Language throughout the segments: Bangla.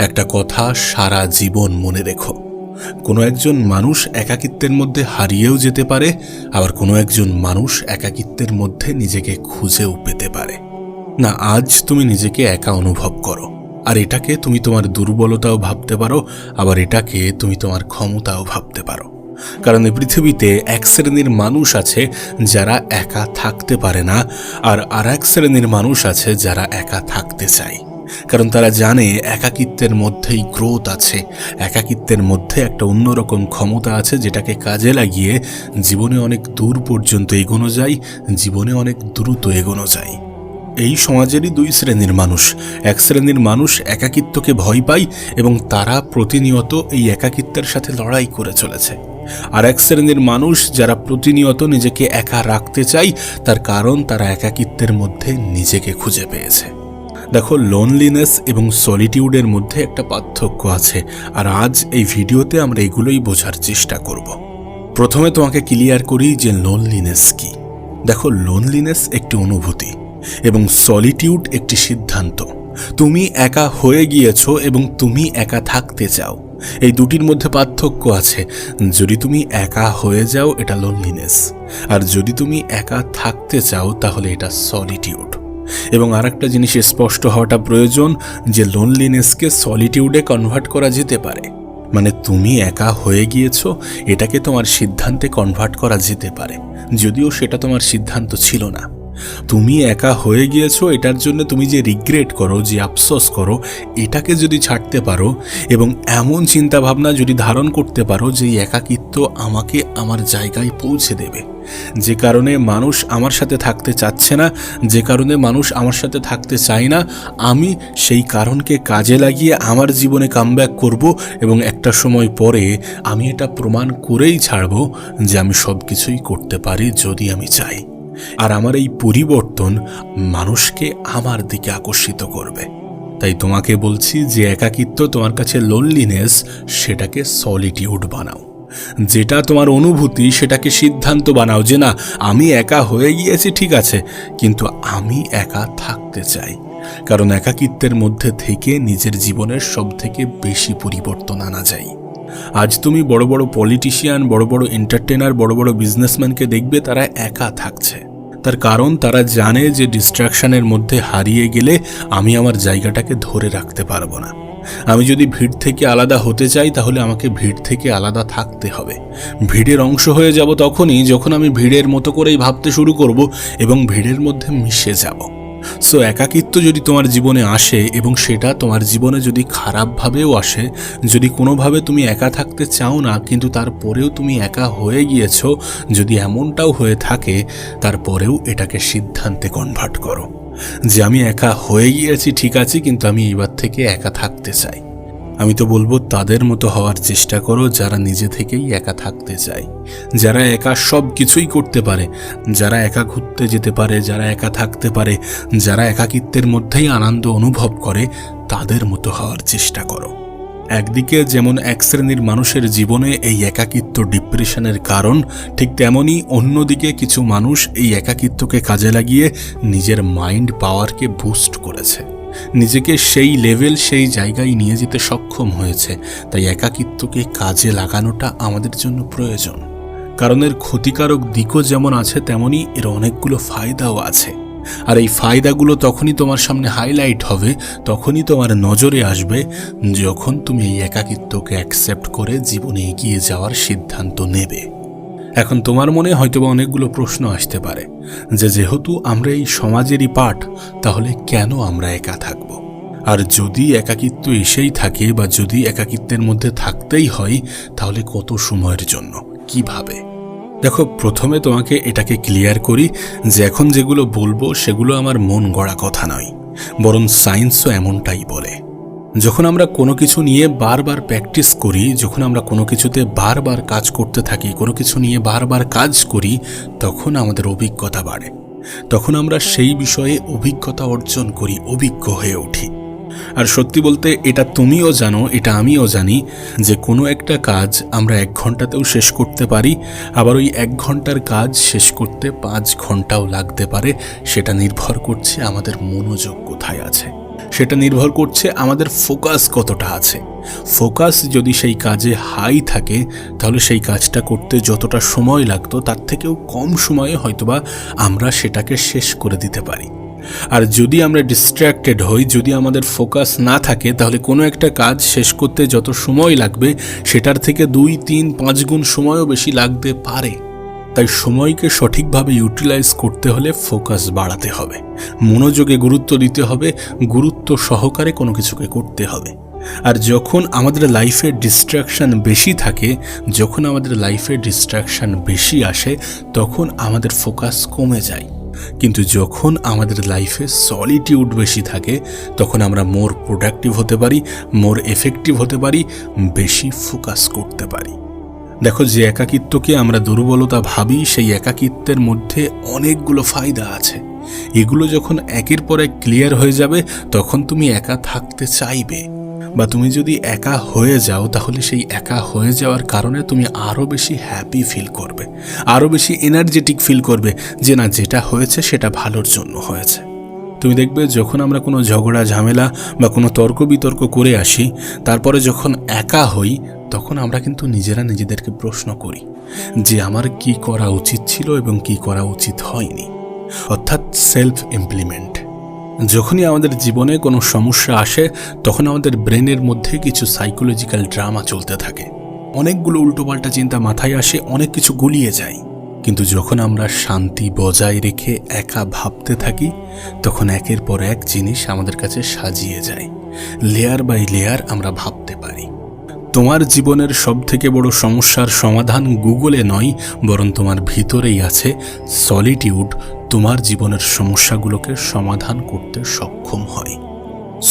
একটা কথা সারা জীবন মনে রেখো, কোনো একজন মানুষ একাকিত্বের মধ্যে হারিয়েও যেতে পারে, আবার কোনো একজন মানুষ একাকিত্বের মধ্যে নিজেকে খুঁজেও পেতে পারে। না, আজ তুমি নিজেকে একা অনুভব করো, আর এটাকে তুমি তোমার দুর্বলতাও ভাবতে পারো, আবার এটাকে তুমি তোমার ক্ষমতাও ভাবতে পারো। কারণ এই পৃথিবীতে এক শ্রেণীর মানুষ আছে যারা একা থাকতে পারে না, আর এক শ্রেণীর মানুষ আছে যারা একা থাকতে চায়। কারণ তারা জানে একাকিত্বের মধ্যেই গ্রোথ আছে, একাকিত্বের মধ্যে একটা অন্যরকম ক্ষমতা আছে, যেটাকে কাজে লাগিয়ে জীবনে অনেক দূর পর্যন্ত এগোনো যায়, জীবনে অনেক দ্রুত এগোনো যায়। এই সমাজেরই দুই শ্রেণীর মানুষ। এক শ্রেণীর মানুষ একাকিত্বকে ভয় পায় এবং তারা প্রতিনিয়ত এই একাকিত্বের সাথে লড়াই করে চলেছে। আর এক শ্রেণীর মানুষ যারা প্রতিনিয়ত নিজেকে একা রাখতে চায়, তার কারণ তারা একাকিত্বের মধ্যে নিজেকে খুঁজে পেয়েছে। দেখো, লোনলিনেস এবং সলিটিউডের মধ্যে একটা পার্থক্য আছে, আর আজ এই ভিডিওতে আমরা এগুলোই বোঝার চেষ্টা করব। প্রথমে তোমাকে ক্লিয়ার করি যে লোনলিনেস কি। দেখো, লোনলিনেস একটি অনুভূতি এবং সলিটিউড একটি সিদ্ধান্ত। তুমি একা হয়ে গিয়েছো এবং তুমি একা থাকতে চাও, এই দুটির মধ্যে পার্থক্য আছে। যদি তুমি একা হয়ে যাও এটা লোনলিনেস, আর যদি তুমি একা থাকতে চাও তাহলে এটা সলিটিউড। এবং আরেকটা জিনিস স্পষ্ট হওয়াটা প্রয়োজন যে লোনলিনেসকে সলিটিউডে কনভার্ট করা যেতে পারে। মানে তুমি একা হয়ে গিয়েছো, এটাকে তোমার সিদ্ধান্তে কনভার্ট করা যেতে পারে, যদিও সেটা তোমার সিদ্ধান্ত ছিল না। তুমি একা হয়ে গিয়েছো, এটার জন্য তুমি যে রিগ্রেট করো, যে আফসোস করো, এটাকে যদি ছাড়তে পারো এবং এমন চিন্তা ভাবনা যদি ধারণ করতে পারো যে একাকিত্ব আমাকে আমার জায়গায় পৌঁছে দেবে, যে কারণে মানুষ আমার সাথে থাকতে চাচ্ছে না, যে কারণে মানুষ আমার সাথে থাকতে চায় না, আমি সেই কারণকে কাজে লাগিয়ে আমার জীবনে কামব্যাক করব এবং একটা সময় পরে আমি এটা প্রমাণ করেই ছাড়ব যে আমি সব কিছুই করতে পারি যদি আমি চাই। আর আমার এই পরিবর্তন মানুষকে আমার দিকে আকর্ষিত করবে। তাই তোমাকে বলছি যে একাকিত্ব তোমার কাছে লোনলিনেস, সেটাকে সলিটিউড বানাও। যেটা তোমার অনুভূতি সেটাকে সিদ্ধান্ত বানাও যে না, আমি একা হয়ে গিয়েছি ঠিক আছে, কিন্তু আমি একা থাকতে চাই। কারণ একাকিত্বের মধ্যে থেকে নিজের জীবনের সব থেকে বেশি পরিবর্তন আনা যায়। আজ তুমি বড় বড় পলিটিশিয়ান, বড় বড় এন্টারটেনার, বড় বড় বিজনেসম্যানকে দেখবে তারা একা থাকছে। তার কারণ তারা জানে যে ডিস্ট্রাকশনের মধ্যে হারিয়ে গেলে আমি আমার জায়গাটাকে ধরে রাখতে পারবো না। আমি যদি ভিড় থেকে আলাদা হতে চাই তাহলে আমাকে ভিড় থেকে আলাদা থাকতে হবে। ভিড়ের অংশ হয়ে যাব তখনই যখন আমি ভিড়ের মতো করেই ভাবতে শুরু করব এবং ভিড়ের মধ্যে মিশে যাব। সো একাকিত্ব যদি তোমার জীবনে আসে এবং সেটা তোমার জীবনে যদি খারাপভাবেও আসে, যদি কোনোভাবে তুমি একা থাকতে চাও না কিন্তু তারপরেও তুমি একা হয়ে গিয়েছো, যদি এমনটাও হয়ে থাকে, তারপরেও এটাকে সিদ্ধান্তে কনভার্ট করো যে আমি একা হয়ে গিয়েছি ঠিক আছে, কিন্তু আমি এবার থেকে একা থাকতে চাই। আমি তো বলবো তাদের মতো হওয়ার চেষ্টা করো যারা নিজে থেকেই একা থাকতে চায়, যারা একা সব কিছুই করতে পারে, যারা একা ঘুরতে যেতে পারে, যারা একা থাকতে পারে, যারা একাকিত্বের মধ্যেই আনন্দ অনুভব করে, তাদের মতো হওয়ার চেষ্টা করো। একদিকে যেমন এক শ্রেণীর মানুষের জীবনে এই একাকিত্ব ডিপ্রেশনের কারণ, ঠিক তেমনই অন্যদিকে কিছু মানুষ এই একাকিত্বকে কাজে লাগিয়ে নিজের মাইন্ড পাওয়ারকে বুস্ট করেছে, নিজেকে সেই লেভেল, সেই জায়গায় নিয়ে যেতে সক্ষম হয়েছে। তাই একাকিত্বকে কাজে লাগানোটা আমাদের জন্য প্রয়োজন। কারণ এর ক্ষতিকারক দিকও যেমন আছে তেমনই এর অনেকগুলো ফায়দাও আছে। আর এই ফায়দাগুলো তখনই তোমার সামনে হাইলাইট হবে, তখনই তোমার নজরে আসবে যখন তুমি এই একাকিত্বকে অ্যাকসেপ্ট করে জীবনে এগিয়ে যাওয়ার সিদ্ধান্ত নেবে। এখন তোমার মনে হয়তোবা অনেকগুলো প্রশ্ন আসতে পারে যে যেহেতু আমরা এই সমাজেরই পার্ট, তাহলে কেন আমরা একা থাকব? আর যদি একাকিত্ব এসেই থাকে বা যদি একাকিত্বের মধ্যে থাকতেই হয়, তাহলে কত সময়ের জন্য, কিভাবে? দেখো, প্রথমে তোমাকে এটাকে ক্লিয়ার করি যে এখন যেগুলো বলবো সেগুলো আমার মন গড়া কথা নয়, বরং সায়েন্সও এমনটাই বলে। যখন আমরা কোনো কিছু নিয়ে বারবার প্র্যাকটিস করি, যখন আমরা কোনো কিছুতে বারবার কাজ করতে থাকি, কোনো কিছু নিয়ে বারবার কাজ করি, তখন আমাদের অভিজ্ঞতা বাড়ে, তখন আমরা সেই বিষয়ে অভিজ্ঞতা অর্জন করি, অভিজ্ঞ হয়ে উঠি। আর সত্যি বলতে এটা তুমিও জানো, এটা আমিও জানি যে কোনো একটা কাজ আমরা 1 ঘন্টাতেও শেষ করতে পারি, আবার ওই 1 ঘন্টার কাজ শেষ করতে 5 ঘন্টাও লাগতে পারে। সেটা নির্ভর করছে আমাদের মনোযোগ কোথায় আছে। সেটা নির্ভর করছে আমাদের ফোকাস কতটা আছে। ফোকাস যদি সেই কাজে হাই থাকে তাহলে সেই কাজটা করতে যতটা সময় লাগতো তার থেকেও কম সময়ে হয়তোবা আমরা সেটাকে শেষ করে দিতে পারি। আর যদি আমরা ডিস্ট্র্যাক্টেড হই, যদি আমাদের ফোকাস না থাকে, তাহলে কোনো একটা কাজ শেষ করতে যত সময় লাগবে সেটার থেকে 2, 3, 5 গুণ সময়ও বেশি লাগতে পারে। তাই সময়কে সঠিকভাবে ইউটিলাইজ করতে হলে ফোকাস বাড়াতে হবে, মনোযোগে গুরুত্ব দিতে হবে, গুরুত্ব সহকারে কোনো কিছুকে করতে হবে। আর যখন আমাদের লাইফে ডিস্ট্র্যাকশন বেশি থাকে, যখন আমাদের লাইফে ডিস্ট্র্যাকশন বেশি আসে, তখন আমাদের ফোকাস কমে যায়। কিন্তু যখন আমাদের লাইফে সলিটিউড বেশি থাকে, তখন আমরা মোর প্রোডাক্টিভ হতে পারি, মোর এফেক্টিভ হতে পারি, বেশি ফোকাস করতে পারি। দেখো, যে একাকিত্বকে আমরা দুর্বলতা ভাবি, সেই একাকিত্বের মধ্যে অনেকগুলো ফায়দা আছে। এগুলো যখন একের পর এক ক্লিয়ার হয়ে যাবে, তখন তুমি একা থাকতে চাইবে। বা তুমি যদি একা হয়ে যাও, তাহলে সেই একা হয়ে যাওয়ার কারণে তুমি আরও বেশি হ্যাপি ফিল করবে, আরও বেশি এনার্জেটিক ফিল করবে যে না, যেটা হয়েছে সেটা ভালোর জন্য হয়েছে। তুমি দেখবে যখন আমরা কোনো ঝগড়া ঝামেলা বা কোনো তর্ক বিতর্ক করে আসি, তারপরে যখন একা হই, তখন আমরা কিন্তু নিজেরা নিজেদেরকে প্রশ্ন করি যে আমার কি করা উচিত ছিল এবং কি করা উচিত হয়নি। অর্থাৎ সেলফ ইমপ্লিমেন্ট। যখনই আমাদের জীবনে কোনো সমস্যা আসে, তখন আমাদের ব্রেনের মধ্যে কিছু সাইকোলজিক্যাল ড্রামা চলতে থাকে, অনেকগুলো উল্টোপাল্টা চিন্তা মাথায় আসে, অনেক কিছু গুলিয়ে যায়। কিন্তু যখন আমরা শান্তি বজায় রেখে একা ভাবতে থাকি, তখন একের পর এক জিনিস আমাদের কাছে সাজিয়ে যায়, লেয়ার বাই লেয়ার আমরা ভাবতে পারি। তোমার জীবনের সবথেকে বড় সমস্যার সমাধান গুগলে নয়, বরং তোমার ভিতরেই আছে। সলিটিউড তোমার জীবনের সমস্যাগুলোকে সমাধান করতে সক্ষম হয়।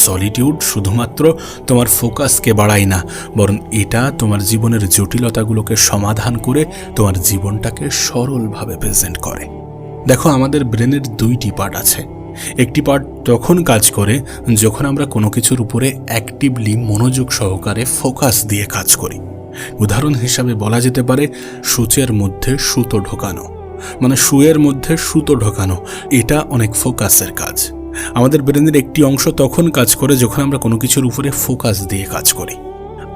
সলিটিউড শুধুমাত্র তোমার ফোকাসকে বাড়ায় না, বরং এটা তোমার জীবনের জটিলতাগুলোকে সমাধান করে তোমার জীবনটাকে সরলভাবে প্রেজেন্ট করে। দেখো, আমাদের ব্রেনের 2টি পার্ট আছে। একটি পার্ট তখন কাজ করে যখন আমরা কোনো কিছুর উপরে অ্যাক্টিভলি মনোযোগ সহকারে ফোকাস দিয়ে কাজ করি। উদাহরণ হিসাবে বলা যেতে পারে সূচের মধ্যে সুতো ঢোকানো, মানে সুয়ের মধ্যে সুতো ঢোকানো, এটা অনেক ফোকাসের কাজ। আমাদের ব্রেনের একটি অংশ তখন কাজ করে যখন আমরা কোনো কিছুর উপরে ফোকাস দিয়ে কাজ করি।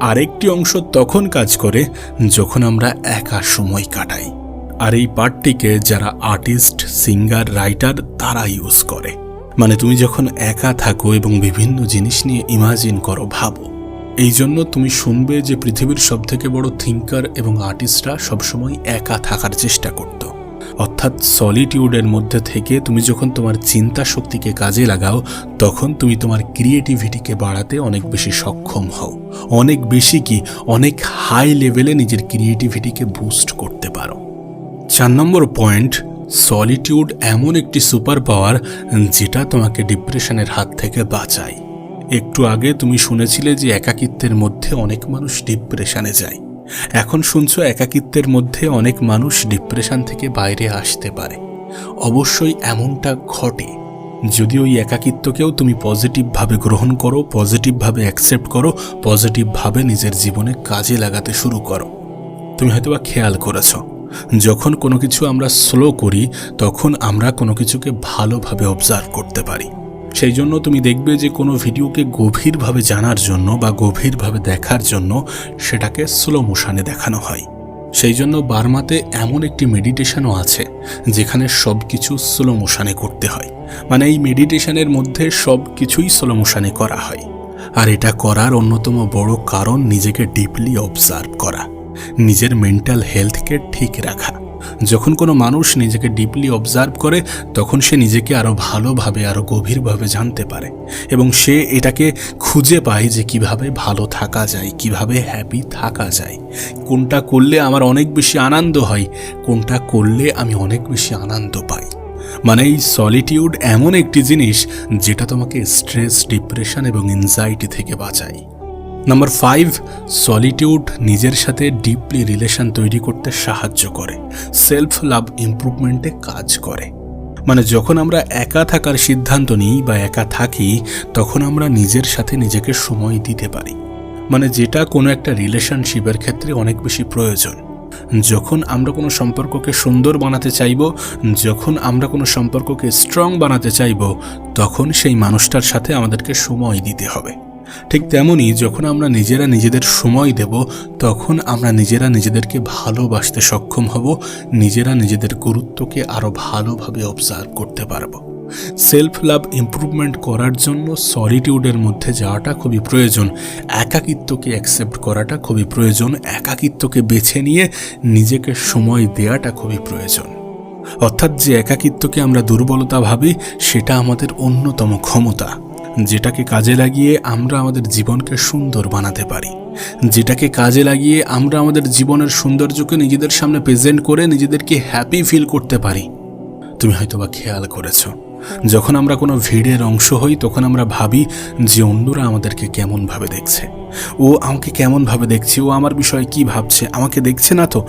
আরেকটি অংশ তখন কাজ করে যখন আমরা একা সময় কাটাই। আর এই পার্টটিকে যারা আর্টিস্ট, সিঙ্গার, রাইটার তারা ইউজ করে। মানে তুমি যখন একা থাকো এবং বিভিন্ন জিনিস নিয়ে ইমাজিন করো, ভাবো, এই জন্য তুমি শুনবে যে পৃথিবীর সবথেকে বড় থিঙ্কার এবং আর্টিস্টরা সবসময় একা থাকার চেষ্টা করত। অর্থাৎ সলিটিউডের মধ্যে থেকে তুমি যখন তোমার চিন্তা শক্তিকে কাজে লাগাও, তখন তুমি তোমার ক্রিয়েটিভিটিকে বাড়াতে অনেক বেশি সক্ষম হও। অনেক বেশি কি, অনেক হাই লেভেলে নিজের ক্রিয়েটিভিটিকে বুস্ট করতে পারো। 4 নম্বর পয়েন্ট, সলিটিউড এমন একটি সুপার পাওয়ার যেটা তোমাকে ডিপ্রেশনের হাত থেকে বাঁচায়। একটু আগে তুমি শুনেছিলে যে একাকিত্বের মধ্যে অনেক মানুষ ডিপ্রেশনে যায়। এখন শুনছো একাকিত্বের মধ্যে অনেক মানুষ ডিপ্রেশন থেকে বাইরে আসতে পারে। অবশ্যই এমনটা ঘটে যদি ওই একাকিত্বকেও তুমি পজিটিভভাবে গ্রহণ করো, পজিটিভভাবে অ্যাকসেপ্ট করো, পজিটিভভাবে নিজের জীবনে কাজে লাগাতে শুরু করো। তুমি হয়তোবা খেয়াল করেছো, যখন কোনো কিছু আমরা স্লো করি, তখন আমরা কোনো কিছুকে ভালোভাবে অবজার্ভ করতে পারি। সেই জন্য তুমি দেখবে যে কোনো ভিডিওকে গভীরভাবে জানার জন্য বা গভীরভাবে দেখার জন্য সেটাকে স্লো মোশনে দেখানো হয়। সেই জন্য বার্মাতে এমন একটি মেডিটেশনও আছে যেখানে সব কিছু স্লো মোশনে করতে হয়। মানে এই মেডিটেশনের মধ্যে সব কিছুই স্লো মোশনে করা হয়। আর এটা করার অন্যতম বড় কারণ নিজেকে ডিপলি অবজার্ভ করা, নিজের মেন্টাল হেলথকে ঠিক রাখা। যখন কোনো মানুষ নিজেকে ডিপলি অবজার্ভ করে, তখন সে নিজেকে আরও ভালোভাবে, আরও গভীরভাবে জানতে পারে এবং সে এটাকে খুঁজে পায় যে কিভাবে ভালো থাকা যায়, কিভাবে হ্যাপি থাকা যায়, কোনটা করলে আমার অনেক বেশি আনন্দ হয়, কোনটা করলে আমি অনেক বেশি আনন্দ পাই। মানে এই সলিটিউড এমন একটি জিনিস যেটা তোমাকে স্ট্রেস, ডিপ্রেশন এবং এনজাইটি থেকে বাঁচায়। নাম্বার 5, সলিটিউড নিজের সাথে ডিপলি রিলেশন তৈরি করতে সাহায্য করে, সেলফ লাভ ইমপ্রুভমেন্টে কাজ করে। মানে যখন আমরা একা থাকার সিদ্ধান্ত নিই বা একা থাকি, তখন আমরা নিজের সাথে নিজেকে সময় দিতে পারি। মানে যেটা কোনো একটা রিলেশনশিপের ক্ষেত্রে অনেক বেশি প্রয়োজন। যখন আমরা কোনো সম্পর্ককে সুন্দর বানাতে চাইব, যখন আমরা কোনো সম্পর্ককে স্ট্রং বানাতে চাইব, তখন সেই মানুষটার সাথে আমাদেরকে সময় দিতে হবে। ঠিক তেমনই যখন আমরা নিজেরা নিজেদের সময় দেব, তখন আমরা নিজেরা নিজেদেরকে ভালোবাসতে সক্ষম হব, নিজেরা নিজেদের গুরুত্বকে আরও ভালোভাবে অবজার্ভ করতে পারব। সেলফ লাভ ইমপ্রুভমেন্ট করার জন্য সলিটিউডের মধ্যে যাওয়াটা খুবই প্রয়োজন, একাকিত্বকে অ্যাকসেপ্ট করাটা খুবই প্রয়োজন, একাকিত্বকে বেছে নিয়ে নিজেকে সময় দেওয়াটা খুবই প্রয়োজন। অর্থাৎ যে একাকিত্বকে আমরা দুর্বলতা ভাবি, সেটা আমাদের অন্যতম ক্ষমতা, যেটাকে কাজে লাগিয়ে আমরা আমাদের জীবনকে সুন্দর বানাতে পারি, যেটাকে কাজে লাগিয়ে আমরা আমাদের জীবনের সৌন্দর্যকে নিজেদের সামনে প্রেজেন্ট করে নিজেদেরকে হ্যাপি ফিল করতে পারি। তুমি হয়তোবা খেয়াল করেছো, যখন আমরা কোনো ভিড়ের অংশ হই, তখন আমরা ভাবি যে অন্যরা আমাদেরকে কেমনভাবে দেখছে, ও আমাকে কেমনভাবে দেখছে, ও আমার বিষয়ে কি ভাবছে, আমাকে দেখছে না তো,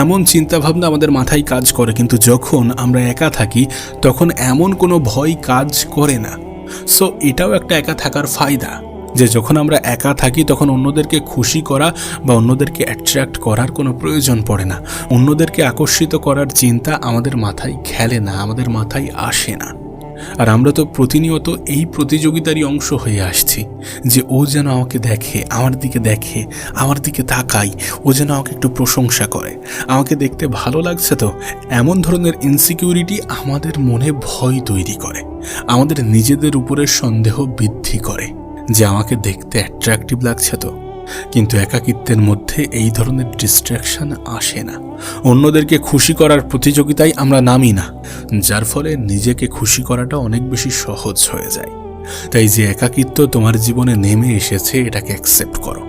এমন চিন্তাভাবনা আমাদের মাথায় কাজ করে। কিন্তু যখন আমরা একা থাকি, তখন এমন কোনো ভয় কাজ করে না। সো এটাও একটা একা থাকার ফায়দা, যে যখন আমরা একা থাকি তখন অন্যদেরকে খুশি করা বা অন্যদেরকে অ্যাট্রাক্ট করার কোনো প্রয়োজন পড়ে না, অন্যদেরকে আকর্ষিত করার চিন্তা আমাদের মাথায় খেলে না, আমাদের মাথায় আসে না। আর আমরা তো প্রতিনিয়ত এই প্রতিযোগিতারই অংশ হয়ে আসছি, যে ও যেন আমাকে দেখে, আমার দিকে দেখে, আমার দিকে তাকায়, ও যেন আমাকে একটু প্রশংসা করে, আমাকে দেখতে ভালো লাগছে তো। এমন ধরনের ইনসিকিউরিটি আমাদের মনে ভয় তৈরি করে, আমাদের নিজেদের উপরে সন্দেহ বৃদ্ধি করে যে আমাকে দেখতে অ্যাট্রাকটিভ লাগছে তো। কিন্তু একাকিত্বের মধ্যে এই ধরনের ডিস্ট্র্যাকশন আসে না, অন্যদেরকে খুশি করার প্রতিযোগিতায় আমরা নামি না, যার ফলে নিজেকে খুশি করাটা অনেক বেশি সহজ হয়ে যায়। তাই যে একাকিত্ব তোমার জীবনে নেমে এসেছে, এটাকে অ্যাকসেপ্ট করো,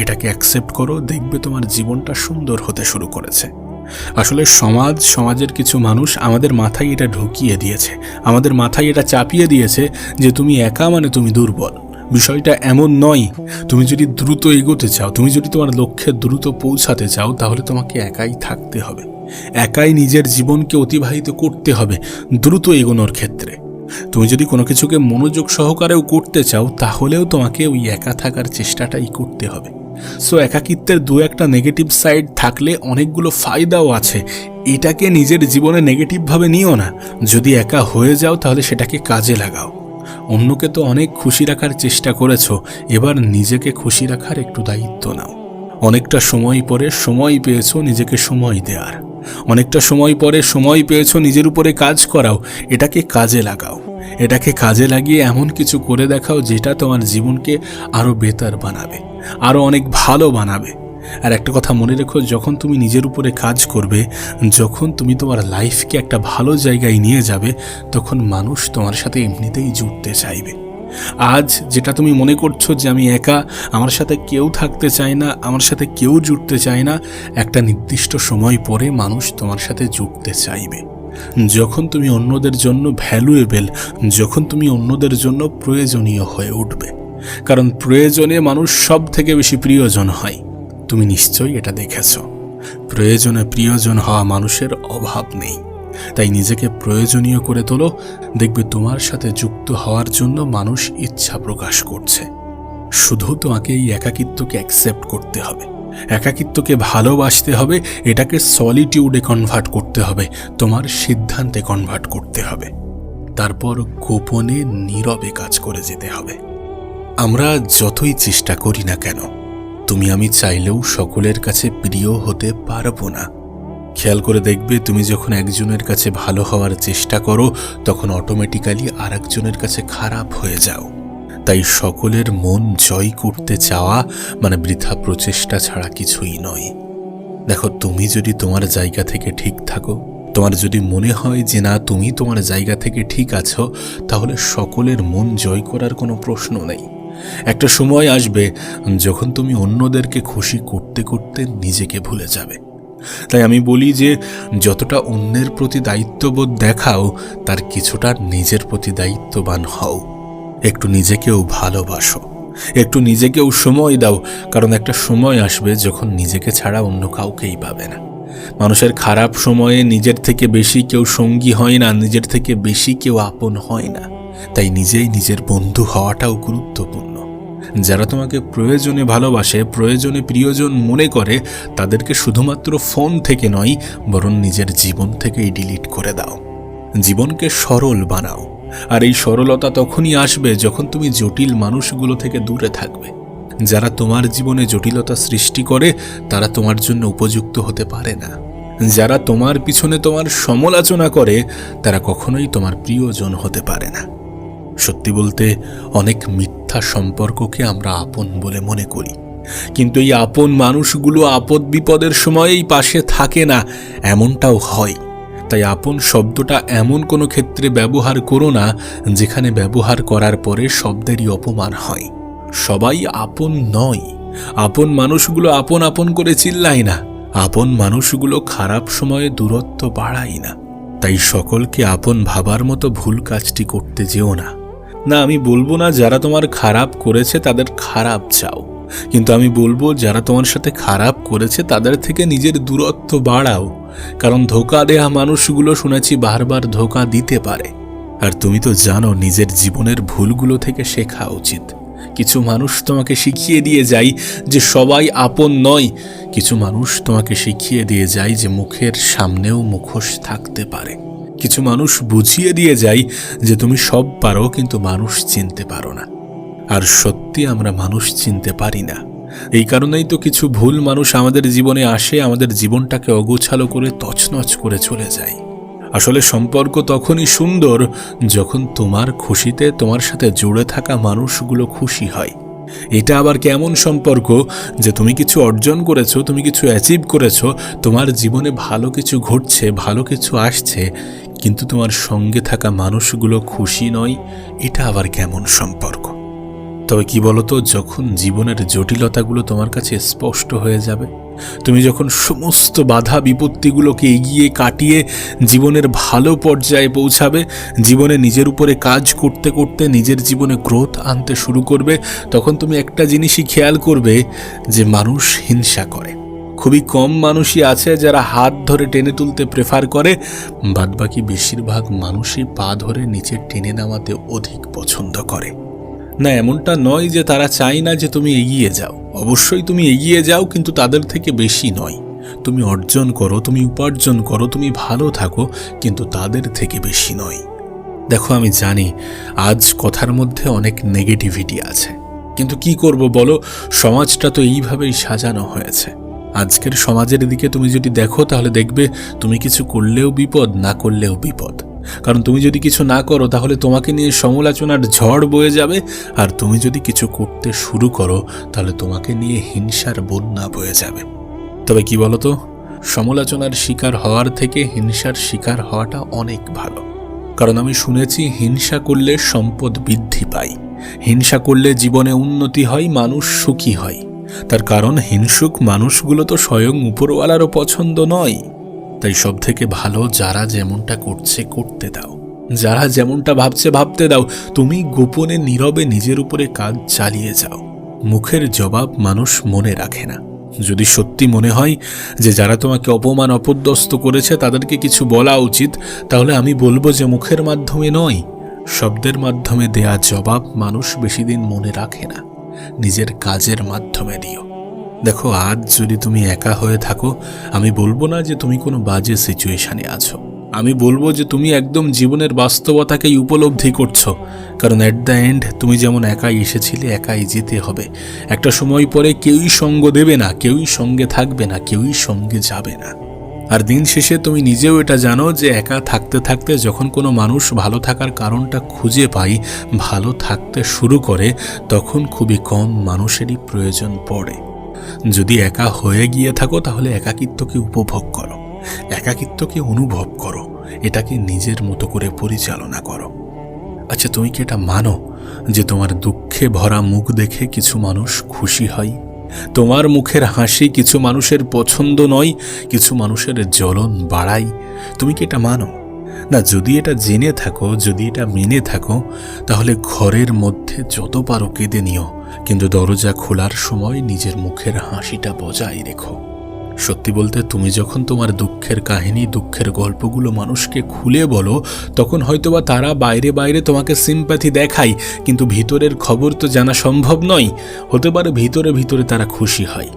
এটাকে অ্যাকসেপ্ট করো, দেখবে তোমার জীবনটা সুন্দর হতে শুরু করেছে। আসলে সমাজের কিছু মানুষ আমাদের মাথায় এটা ঢুকিয়ে দিয়েছে, আমাদের মাথায় এটা চাপিয়ে দিয়েছে যে তুমি একা মানে তুমি দুর্বল। বিষয়টা এমন নয়। তুমি যদি দ্রুত এগোতে চাও, তুমি যদি তোমার লক্ষ্যে দ্রুত পৌঁছাতে চাও, তাহলে তোমাকে একাই থাকতে হবে, একাই নিজের জীবনকে অতিবাহিত করতে হবে দ্রুত এগোনোর ক্ষেত্রে। তুমি যদি কোনো কিছুকে মনোযোগ সহকারেও করতে চাও, তাহলেও তোমাকে ওই একা থাকার চেষ্টাটাই করতে হবে। সো একাকিত্বের দু একটা নেগেটিভ সাইড থাকলে অনেকগুলো ফায়দাও আছে। এটাকে নিজের জীবনে নেগেটিভভাবে নিও না। যদি একা হয়ে যাও, তাহলে সেটাকে কাজে লাগাও। অন্যকে তো অনেক খুশি রাখার চেষ্টা করেছো, এবার নিজেকে খুশি রাখার একটু দায়িত্ব নাও। অনেকটা সময় পরে সময় পেয়েছো নিজেকে সময় দেওয়ার, অনেকটা সময় পরে সময় পেয়েছো নিজের উপরে কাজ করাও। এটাকে কাজে লাগাও, এটাকে কাজে লাগিয়ে এমন কিছু করে দেখাও যেটা তোমার জীবনকে আরও বেটার বানাবে, আরও অনেক ভালো বানাবে। আর একটা কথা মনে রেখো, যখন তুমি নিজের উপরে কাজ করবে, যখন তুমি তোমার লাইফকে একটা ভালো জায়গায় নিয়ে যাবে, তখন মানুষ তোমার সাথে এমনিতেই জুড়তে চাইবে। আজ যেটা তুমি মনে করছো যে আমি একা, আমার সাথে কেউ থাকতে চায় না, আমার সাথে কেউ জুড়তে চায় না, একটা নির্দিষ্ট সময় পরে মানুষ তোমার সাথে জুড়তে চাইবে। যখন তুমি অন্যদের জন্য ভ্যালুয়েবল, যখন তুমি অন্যদের জন্য প্রয়োজনীয় হয়ে উঠবে। কারণ প্রয়োজনে মানুষ সব থেকে বেশি প্রিয়জন হয়। তুমি নিশ্চয়ই এটা দেখেছ, প্রয়োজনে প্রিয়জন হওয়া মানুষের অভাব নেই। তাই নিজেকে প্রয়োজনীয় করে তোলো, দেখবে তোমার সাথে যুক্ত হওয়ার জন্য মানুষ ইচ্ছা প্রকাশ করছে। শুধু তোমাকে এই একাকিত্বকে অ্যাকসেপ্ট করতে হবে, একাকিত্বকে ভালোবাসতে হবে, এটাকে সলিটিউডে কনভার্ট করতে হবে, তোমার সিদ্ধান্তে কনভার্ট করতে হবে। তারপর গোপনে নীরবে কাজ করে যেতে হবে। আমরা যতই চেষ্টা করি না কেন, তুমি আমি চাইলেও সকলের কাছে প্রিয় হতে পারবো না। খেয়াল করে দেখবে, তুমি যখন একজনের কাছে ভালো হওয়ার চেষ্টা করো, তখন অটোমেটিক্যালি আর একজনের কাছে খারাপ হয়ে যাও। তাই সকলের মন জয় করতে চাওয়া মানে বৃথা প্রচেষ্টা ছাড়া কিছুই নয়। দেখো, তুমি যদি তোমার জায়গা থেকে ঠিক থাকো, তোমার যদি মনে হয় যে না তুমি তোমার জায়গা থেকে ঠিক আছো, তাহলে সকলের মন জয় করার কোনো প্রশ্ন নেই। একটা সময় আসবে যখন তুমি অন্যদেরকে খুশি করতে করতে নিজেকে ভুলে যাবে। তাই আমি বলি যে যতটা অন্যের প্রতি দায়িত্ববোধ দেখাও, তার কিছুটা নিজের প্রতি দায়িত্ববান হও। একটু নিজেকেও ভালোবাসো, একটু নিজেকেও সময় দাও। কারণ একটা সময় আসবে যখন নিজেকে ছাড়া অন্য কাউকেই পাবে না। মানুষের খারাপ সময়ে নিজের থেকে বেশি কেউ সঙ্গী হয় না, নিজের থেকে বেশি কেউ আপন হয় না। তাই নিজেই নিজের বন্ধু হওয়াটাও গুরুত্বপূর্ণ। যারা তোমাকে প্রয়োজনে ভালোবাসে, প্রয়োজনে প্রিয়জন মনে করে, তাদেরকে শুধুমাত্র ফোন থেকে নয়, বরং নিজের জীবন থেকেই ডিলিট করে দাও। জীবনকে সরল বানাও। আর এই সরলতা তখনই আসবে যখন তুমি জটিল মানুষগুলো থেকে দূরে থাকবে। যারা তোমার জীবনে জটিলতা সৃষ্টি করে, তারা তোমার জন্য উপযুক্ত হতে পারে না। যারা তোমার পিছনে তোমার সমালোচনা করে, তারা কখনোই তোমার প্রিয়জন হতে পারে না। সত্যি বলতে, অনেক মিথ্যা সম্পর্ককে আমরা আপন বলে মনে করি, কিন্তু এই আপন মানুষগুলো আপদ বিপদের সময়েই পাশে থাকে না, এমনটাও হয়। তাই আপন শব্দটা এমন কোনো ক্ষেত্রে ব্যবহার করো না যেখানে ব্যবহার করার পরে শব্দেরই অপমান হয়। সবাই আপন নয়। আপন মানুষগুলো আপন আপন করে চিল্লায় না। আপন মানুষগুলো খারাপ সময়ে দূরত্ব বাড়ায় না। তাই সকলকে আপন ভাবার মতো ভুল কাজটি করতে যেও না। না, আমি বলবো না যারা তোমার খারাপ করেছে তাদের খারাপ চাও, কিন্তু আমি বলবো যারা তোমার সাথে খারাপ করেছে তাদের থেকে নিজের দূরত্ব বাড়াও। কারণ ধোঁকা দেয়া মানুষগুলো শুনেছি বারবার ধোঁকা দিতে পারে। আর তুমি তো জানো নিজের জীবনের ভুলগুলো থেকে শেখা উচিত। কিছু মানুষ তোমাকে শিখিয়ে দিয়ে যায় যে সবাই আপন নয়। কিছু মানুষ তোমাকে শিখিয়ে দিয়ে যায় যে মুখের সামনেও মুখোশ থাকতে পারে। কিছু মানুষ বুঝিয়ে দিয়ে যায় যে তুমি সব পারো, কিন্তু মানুষ চিনতে পারো না। আর সত্যি আমরা মানুষ চিনতে পারি না। এই কারণেই তো কিছু ভুল মানুষ আমাদের জীবনে আসে, আমাদের জীবনটাকে অগোছালো করে তছনছ করে চলে যায়। আসলে সম্পর্ক তখনই সুন্দর যখন তোমার খুশিতে তোমার সাথে জুড়ে থাকা মানুষগুলো খুশি হয়। এটা আবার কেমন সম্পর্ক যে তুমি কিছু অর্জন করেছো, তুমি কিছু অ্যাচিভ করেছো, তোমার জীবনে ভালো কিছু ঘটছে, ভালো কিছু আসছে, কিন্তু তোমার সঙ্গে থাকা মানুষগুলো খুশি নয়? এটা আবার কেমন সম্পর্ক? তবে কি বলতো, যখন জীবনের জটিলতাগুলো তোমার কাছে স্পষ্ট হয়ে যাবে, তুমি যখন সমস্ত বাধা বিপত্তিগুলোকে এগিয়ে কাটিয়ে জীবনের ভালো পর্যায়ে পৌঁছাবে, জীবনে নিজের উপরে কাজ করতে করতে নিজের জীবনে গ্রোথ আনতে শুরু করবে, তখন তুমি একটা জিনিসই খেয়াল করবে যে মানুষ হিংসা করে। খুবই কম মানুষই আছে যারা হাত ধরে টেনে তুলতে প্রেফার করে, বাদবাকি বেশিরভাগ মানুষই পা ধরে নিচে টেনে নামাতে অধিক পছন্দ করে। না, এমনটা নয় যে তারা চায় না যে তুমি এগিয়ে যাও। অবশ্যই তুমি এগিয়ে যাও, কিন্তু তাদের থেকে বেশি নয়। তুমি অর্জন করো, তুমি উপার্জন করো, তুমি ভালো থাকো, কিন্তু তাদের থেকে বেশি নয়। দেখো, আমি জানি আজ কথার মধ্যে অনেক নেগেটিভিটি আছে, কিন্তু কি করব বলো, সমাজটা তো এইভাবেই সাজানো হয়েছে। আজকের সমাজের দিকে তুমি যদি দেখো তাহলে দেখবে তুমি কিছু করলেও বিপদ, না করলেও বিপদ। কারণ তুমি যদি কিছু না করো তাহলে তোমাকে নিয়ে সমালোচনার ঝড় বয়ে যাবে, আর তুমি যদি কিছু করতে শুরু করো তাহলে তোমাকে নিয়ে হিংসার বন্যা বয়ে যাবে। তবে কি বলতো, সমালোচনার শিকার হওয়ার থেকে হিংসার শিকার হওয়াটা অনেক ভালো। কারণ আমি শুনেছি হিংসা করলে সম্পদ বৃদ্ধি পায়, হিংসা করলে জীবনে উন্নতি হয়, মানুষ সুখী হয়। তার কারণ হিংসুক মানুষগুলো তো স্বয়ং উপরওয়ালারও পছন্দ নয়। তাই সব থেকে ভালো যারা যেমনটা করছে করতে দাও, যারা যেমনটা ভাবছে ভাবতে দাও। তুমি গোপনে নীরবে নিজের উপরে কাজ চালিয়ে যাও। মুখের জবাব মানুষ মনে রাখে না। যদি সত্যি মনে হয় যে যারা তোমাকে অপমান অপদস্থ করেছে তাদেরকে কিছু বলা উচিত, তাহলে আমি বলবো যে মুখের মাধ্যমে নয়, শব্দের মাধ্যমে দেয়া জবাব মানুষ বেশি দিন মনে রাখে না। নিজের কাজের মাধ্যমে দিও। দেখো, আজ যদি তুমি একা হয়ে থাকো, আমি বলবো না যে তুমি কোনো বাজে সিচুয়েশনে আছো। আমি বলবো যে তুমি একদম জীবনের বাস্তবতাকেই উপলব্ধি করছো। কারণ অ্যাট দ্য এন্ড তুমি যেমন একাই এসেছিলে, একাই যেতে হবে। একটা সময় পরে কেউই সঙ্গ দেবে না, কেউই সঙ্গে থাকবে না, কেউই সঙ্গে যাবে না। আর দিন শেষে তুমি নিজেও এটা জানো যে একা থাকতে থাকতে যখন কোনো মানুষ ভালো থাকার কারণটা খুঁজে পায়, ভালো থাকতে শুরু করে, তখন খুবই কম মানুষেরই প্রয়োজন পড়ে। যদি একা হয়ে গিয়ে থাকো তাহলে একাকিত্বকে উপভোগ করো, একাকিত্বকে অনুভব করো, এটাকে নিজের মতো করে পরিচালনা করো। আচ্ছা, তুমি কি এটা মানো যে তোমার দুঃখে ভরা মুখ দেখে কিছু মানুষ খুশি হয়? তোমার মুখের হাসি কিছু মানুষের পছন্দ নয়, কিছু মানুষের জ্বলন বাড়ায়। তুমি কি এটা মানো? না, যদি এটা জেনে থাকো, যদি এটা মেনে থাকো, তাহলে ঘরের মধ্যে যত পারো কেঁদে নিও, কিন্তু দরজা খোলার সময় নিজের মুখের হাসিটা বজায় রেখো। সত্যি বলতে তুমি যখন তোমার দুঃখের কাহিনী, দুঃখের গল্পগুলো মানুষকে খুলে বলো, তখন হয়তোবা তারা বাইরে বাইরে তোমাকে সিম্প্যাথি দেখায়, কিন্তু ভিতরের খবর তো জানা সম্ভব নয়। হতে পারে ভিতরে ভিতরে তারা খুশি হয়।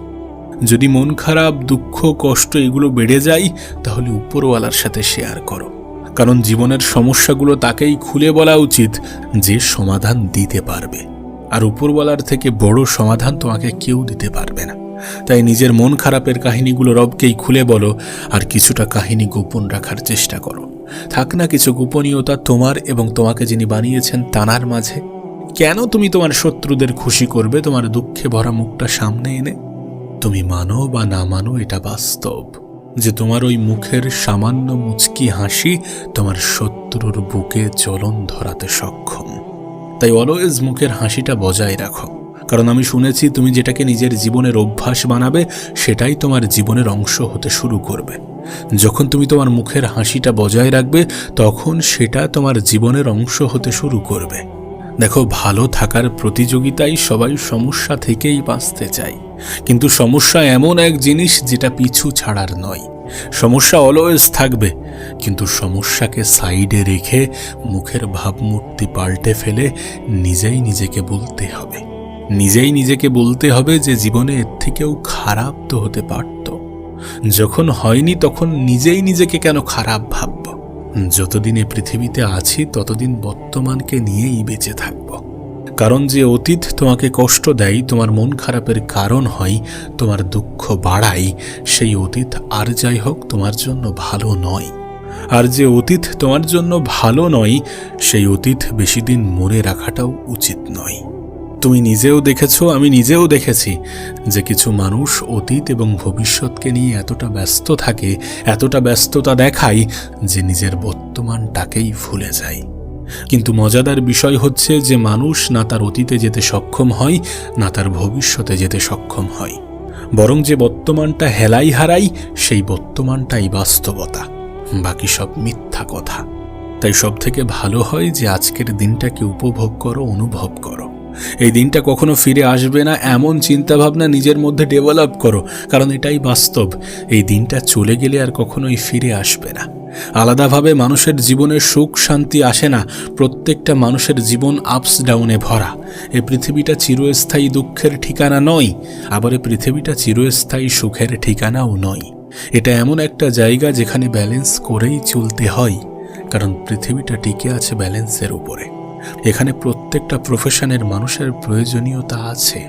যদি মন খারাপ, দুঃখ, কষ্ট এগুলো বেড়ে যায়, তাহলে উপরওয়ালার সাথে শেয়ার করো। কারণ জীবনের সমস্যাগুলো তাকেই খুলে বলা উচিত যে সমাধান দিতে পারবে, আর উপরওয়ালার থেকে বড় সমাধান তোমাকে কেউ দিতে পারবে না। তাই নিজের মন খারাপের কাহিনীগুলো রবকেই খুলে বলো, আর কিছুটা কাহিনী গোপন রাখার চেষ্টা করো। থাক না কিছু গোপনীয়তা তোমার এবং তোমাকে যিনি বানিয়েছেন তানার মাঝে। কেন তুমি তোমার শত্রুদের খুশি করবে তোমার দুঃখে ভরা মুখটা সামনে এনে? তুমি মানো বা না মানো, এটা বাস্তব যে তোমার ওই মুখের সামান্য মুচকি হাসি তোমার শত্রুর বুকে জ্বলন ধরাতে সক্ষম। তাই অলওয়েজ মুখের হাসিটা বজায় রাখো, কারণ আমি শুনেছি তুমি যেটাকে নিজের জীবনের অভ্যাস বানাবে সেটাই তোমার জীবনের অংশ হতে শুরু করবে। যখন তুমি তোমার মুখের হাসিটা বজায় রাখবে, তখন সেটা তোমার জীবনের অংশ হতে শুরু করবে। দেখো, ভালো থাকার প্রতিযোগিতায় সবাই সমস্যা থেকেই বাঁচতে চায়, কিন্তু সমস্যা এমন এক জিনিস যেটা পিছু ছাড়ার নয়। সমস্যা অলওয়েজ থাকবে, কিন্তু সমস্যাকে সাইডে রেখে মুখের ভাবমূর্তি পাল্টে ফেলে নিজেই নিজেকে বলতে হবে যে জীবনে এর থেকেও খারাপ তো হতে পারত। যখন হয়নি তখন নিজেই নিজেকে কেন খারাপ ভাবব? যতদিন এই পৃথিবীতে আছি ততদিন বর্তমানকে নিয়েই বেঁচে থাকব। কারণ যে অতীত তোমাকে কষ্ট দেয়, তোমার মন খারাপের কারণ হয়, তোমার দুঃখ বাড়ায়, সেই অতীত আর যাই হোক তোমার জন্য ভালো নয়। আর যে অতীত তোমার জন্য ভালো নয়, সেই অতীত বেশি দিন মনে রাখাটাও উচিত নয়। তুমি নিজেও দেখেছো, আমি নিজেও দেখেছি যে কিছু মানুষ অতীত এবং ভবিষ্যৎকে নিয়ে এতটা ব্যস্ত থাকে, এতটা ব্যস্ততা দেখায় যে নিজের বর্তমানটাকেই ভুলে যায়। কিন্তু মজাদার বিষয় হচ্ছে যে মানুষ না তার অতীতে যেতে সক্ষম হয়, না তার ভবিষ্যতে যেতে সক্ষম হয়, বরং যে বর্তমানটা হেলাই হারাই, সেই বর্তমানটাই বাস্তবতা, বাকি সব মিথ্যা কথা। তাই সব থেকে ভালো হয় যে আজকের দিনটাকে উপভোগ করো, অনুভব করো। এই দিনটা কখনো ফিরে আসবে না এমন চিন্তাভাবনা নিজের মধ্যে ডেভেলপ করো, কারণ এটাই বাস্তব। এই দিনটা চলে গেলে আর কখনোই ফিরে আসবে না। আলাদাভাবে মানুষের জীবনে সুখ শান্তি আসে না। প্রত্যেকটা মানুষের জীবন আপস ডাউনে ভরা। এই পৃথিবীটা চিরস্থায়ী দুঃখের ঠিকানা নয়, আবার এই পৃথিবীটা চিরস্থায়ী সুখের ঠিকানাও নয়। এটা এমন একটা জায়গা যেখানে ব্যালেন্স করেই চলতে হয়, কারণ পৃথিবীটা টিকে আছে ব্যালেন্সের উপরে। এখানে প্রত্যেকটা প্রফেশনের মানুষের প্রয়োজনীয়তা আছে।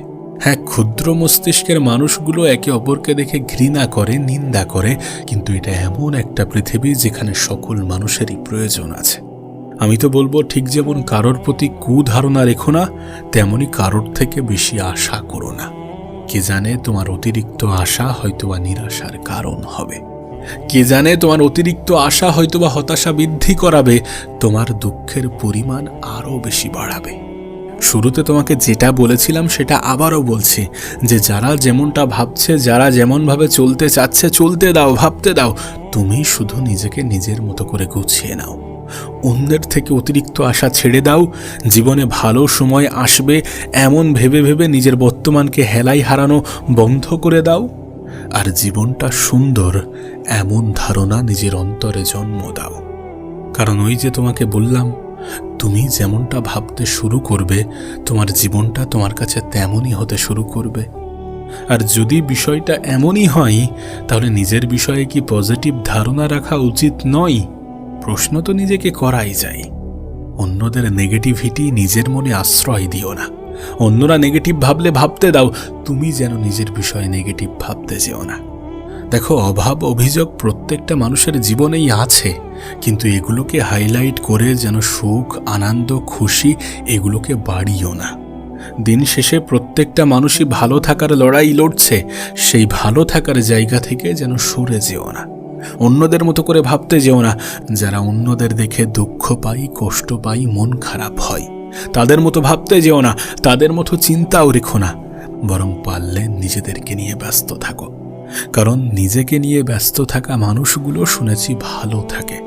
হ্যাঁ, ক্ষুদ্র মস্তিষ্কের মানুষগুলো একে অপরকে দেখে ঘৃণা করে, নিন্দা করে, কিন্তু এটা এমন একটা পৃথিবী যেখানে সকল মানুষেরই প্রয়োজন আছে। আমি তো বলবো, ঠিক যেমন কারোর প্রতি কুধারণা রেখো না, তেমনি কারোর থেকে বেশি আশা করো না। কে জানে তোমার অতিরিক্ত আশা হয়তোবা নিরাশার কারণ হবে। কে জানে তোমার অতিরিক্ত আশা হয়তোবা হতাশা বৃদ্ধি করাবে, তোমার দুঃখের পরিমাণ আরও বেশি বাড়াবে। শুরুতে তোমাকে যেটা বলেছিলাম সেটা আবারও বলছি, যে যারা যেমনটা ভাবছে, যারা যেমনভাবে চলতে চাচ্ছে, চলতে দাও, ভাবতে দাও। তুমি শুধু নিজেকে নিজের মতো করে গুছিয়ে নাও। অন্যের থেকে অতিরিক্ত আশা ছেড়ে দাও। জীবনে ভালো সময় আসবে এমন ভেবে ভেবে নিজের বর্তমানকে হেলাই হারানো বন্ধ করে দাও। আর জীবনটা সুন্দর এমন ধারণা নিজের অন্তরে জন্ম দাও। কারণ ওই যে তোমাকে বললাম, তুমি যেমনটা ভাবতে শুরু করবে, তোমার জীবনটা তোমার কাছে তেমনই হতে শুরু করবে। আর যদি বিষয়টা এমনই হয়, তাহলে নিজের বিষয়ে কি পজিটিভ ধারণা রাখা উচিত নয়? প্রশ্ন তো নিজেকে করাই যায়। অন্যদের নেগেটিভিটি নিজের মনে আশ্রয় দিও না। অন্যরা নেগেটিভ ভাবলে ভাবতে দাও, তুমি যেন নিজের বিষয়ে নেগেটিভ ভাবতে যেও না। দেখো, অভাব অভিযোগ প্রত্যেকটা মানুষের জীবনেই আছে, কিন্তু এগুলোকে হাইলাইট করে যেন সুখ, আনন্দ, খুশি এগুলোকে বাড়িও না। দিন শেষে প্রত্যেকটা মানুষই ভালো থাকার লড়াই লড়ছে, সেই ভালো থাকার জায়গা থেকে যেন সরে যেও না। অন্যদের মতো করে ভাবতে যেও না। যারা অন্যদের দেখে দুঃখ পাই, কষ্ট পাই, মন খারাপ হয়, তাদের মতো ভাবতে যেও না, তাদের মতো চিন্তাও রেখো না। বরং পারলে নিজেদেরকে নিয়ে ব্যস্ত থাকো, কারণ নিজেকে নিয়ে ব্যস্ত থাকা মানুষগুলো শুনেছি ভালো থাকে।